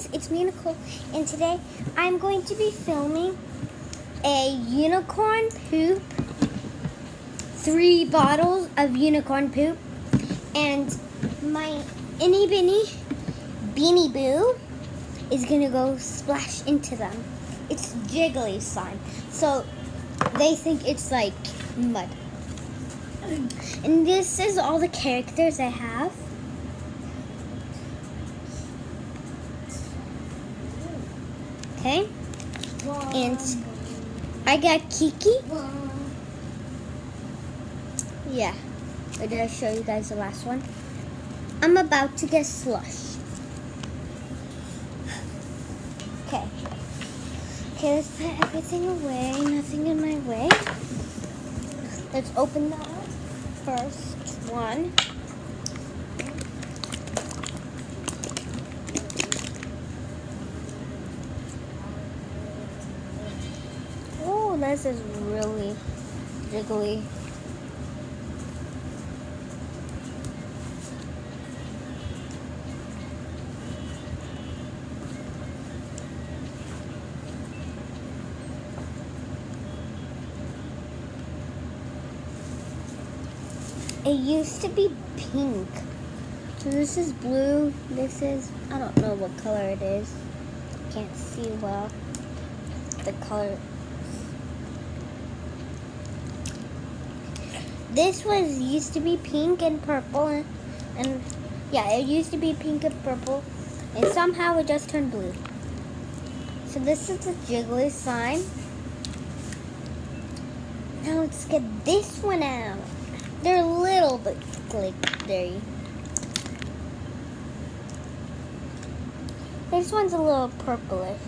guys, it's me, Nicole, and today I'm going to be filming a unicorn poop, 3 bottles of unicorn poop, and my itty bitty Beanie Boo is gonna go splash into them. It's jiggly slime, so they think it's like mud. And this is all the characters I have. Okay, and I got Kiki. Yeah, or did I show you guys the last one? I'm about to get slush. Okay, let's put everything away, nothing in my way. Let's open that first one. Oh, this is really jiggly. It used to be pink. So this is blue. This is, I don't know what color it is. Can't see well the color. This used to be pink and purple, and yeah, it used to be pink and purple, and somehow it just turned blue. So this is the jiggly slime. Now let's get this one out. They're a little bit glittery. This one's a little purplish.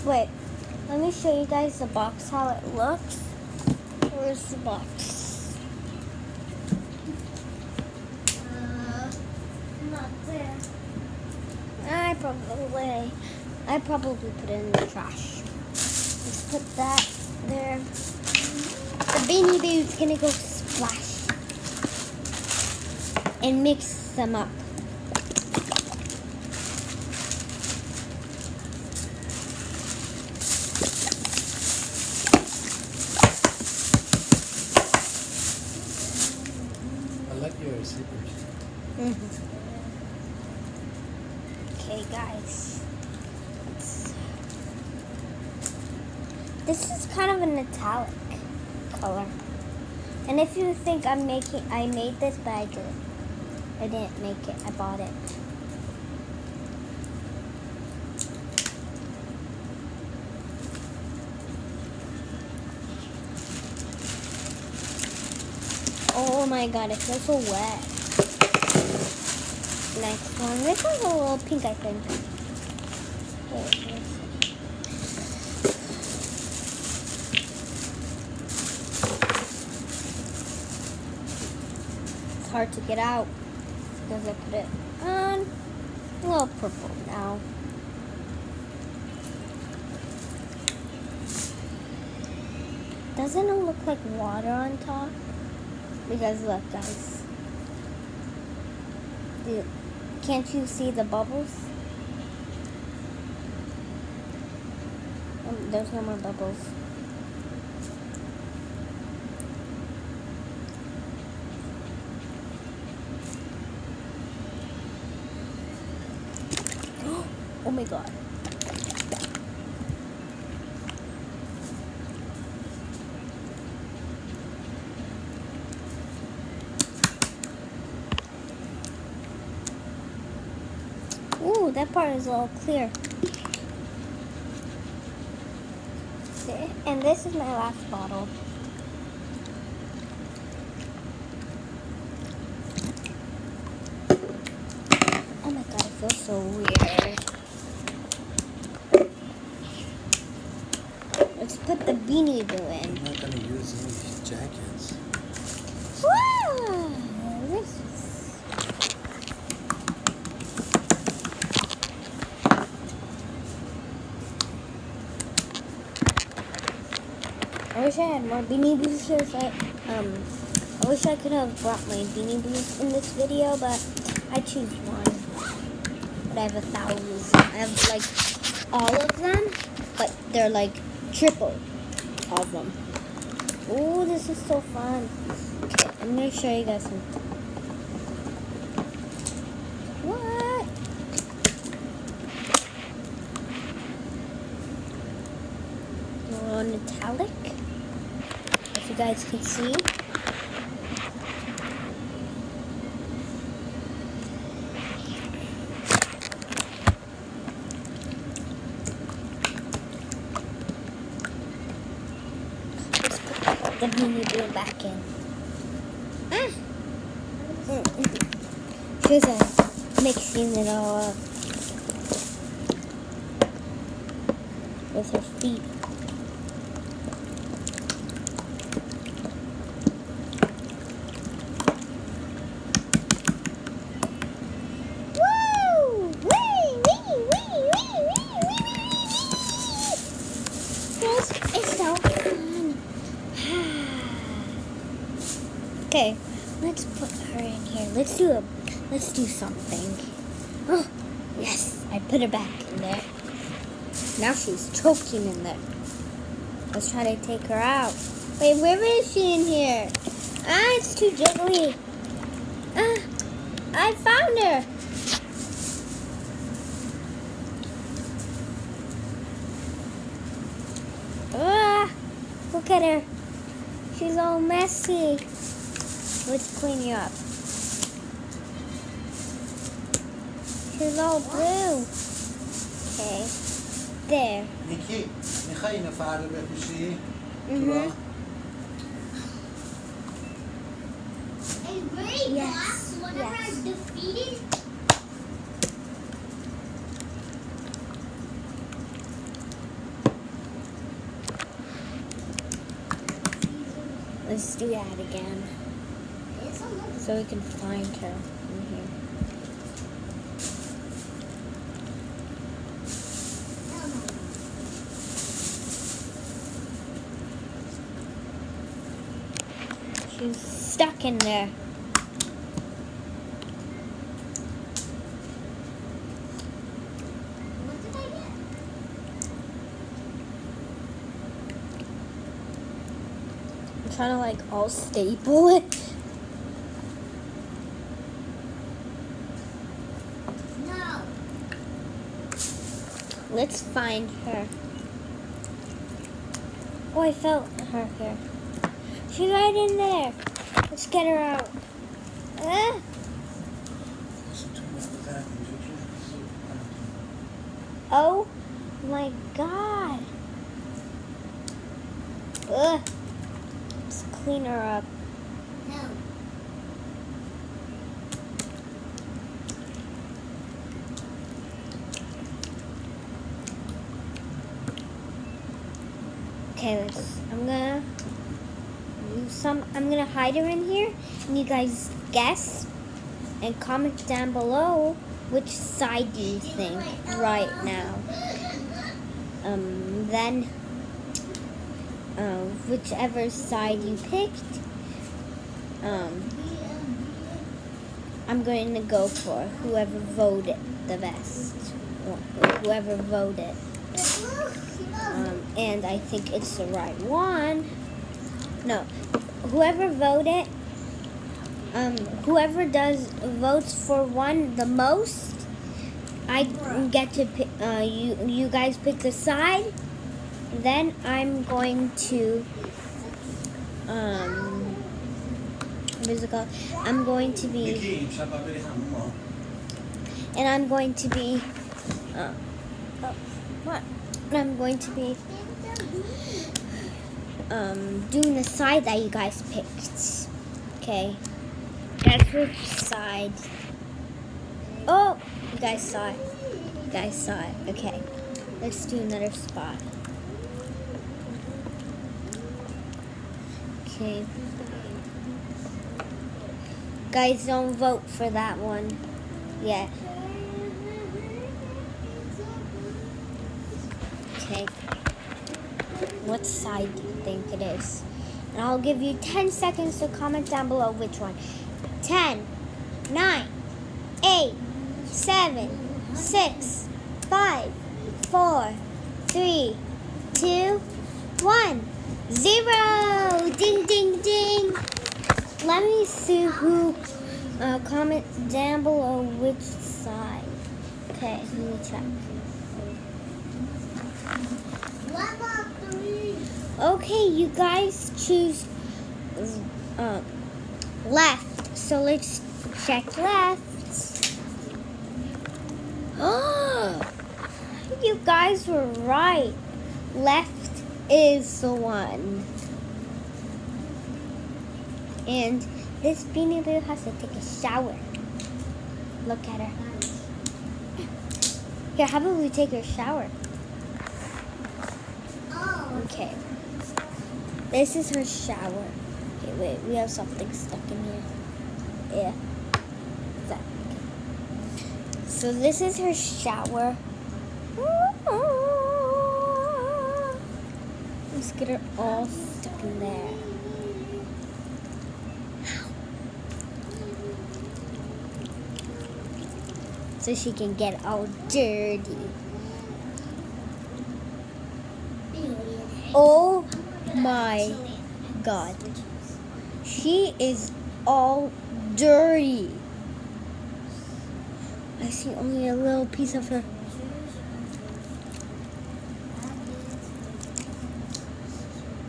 Wait, let me show you guys the box, how it looks. Where's the box? Not there. I probably put it in the trash. Let's put that there. The Beanie Boo's gonna go splash and mix them up. I like your zippers. Okay, guys. This is kind of a metallic color. And if you think I made this, but I didn't. I didn't make it. I bought it. Oh my god, it feels so wet. Next one. This one's a little pink, I think. Wait. Hard to get out because I put it on a little purple now. Doesn't it look like water on top? Because look, guys, can't you see the bubbles? There's no more bubbles. Oh my god. Ooh, that part is all clear. See? And this is my last bottle. Oh my god, it feels so weird. Let's put the Beanie Boo in. I'm not going to use these jackets. Wow! I wish I had more Beanie Boo shirts. I wish I could have brought my Beanie Boos in this video, but I choose one. But I have 1,000. I have like all of them, but they're like triple of them. Ooh, this is so fun. Okay, I'm gonna show you guys something. What? More metallic, if you guys can see. The Beanie Boo back in. She's mixing it all up with her feet. Woo! Wee! Wee! Wee! Wee! Wee! This is so fun. Okay, let's put her in here. Let's do something. Oh, yes, I put her back in there. Now she's choking in there. Let's try to take her out. Wait, where is she in here? Ah, it's too jiggly. Ah, I found her. Ah, look at her. She's all messy. Let's clean you up. She's all blue. Okay. There. Nikki, میخوای اینو فردا بپوشی؟ Yes. Whenever I'm defeated. Let's do that again. So we can find her in here. She's stuck in there. What did I get? I'm trying to like all staple it. No. Let's find her. Oh, I felt her here. She's right in there. Let's get her out. Ah. Oh my God. Ugh. Let's clean her up. No. Okay, I'm gonna hide her in here, and you guys guess and comment down below which side do you think right now. Then whichever side you picked, I'm going to go for whoever voted the best, whoever voted. And I think it's the right one. No, whoever voted, whoever votes for one the most, I get to pick. You guys pick the side. Then I'm going to what is it called? I'm going to be, and I'm going to be. What? I'm going to be doing the side that you guys picked. Okay. Guess which side. Oh, you guys saw it. You guys saw it. Okay. Let's do another spot. Okay. Guys, don't vote for that one yet. Okay. What side do you think it is? And I'll give you 10 seconds to comment down below which one. 10, 9, 8, 7, 6, 5, 4, 3, 2, 1, 0. Ding, ding, ding. Let me see who comment down below which side. Okay, let me check. Level 3. Okay, you guys choose left. So let's check left. Oh, you guys were right. Left is the one. And this Beanie Boo has to take a shower. Look at her. Here, how about we take her shower? Oh. Okay. This is her shower. Okay, wait, we have something stuck in here. Yeah. That. Okay. So this is her shower. Let's get her all stuck in there. So she can get all dirty. Oh my God. She is all dirty. I see only a little piece of her.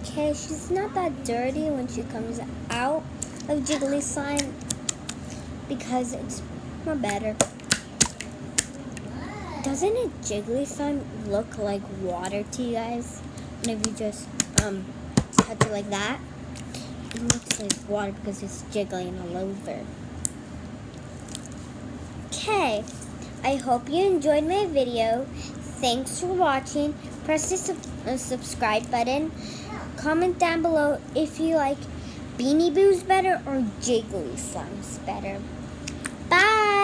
Okay, she's not that dirty when she comes out of Jiggly slime because it's more better. Doesn't a Jiggly slime look like water to you guys? And if you just touch it like that, it looks like water because it's jiggling all over. Okay, I hope you enjoyed my video. Thanks for watching. Press the subscribe button. Comment down below if you like Beanie Boos better or Jiggly Slimes better. Bye!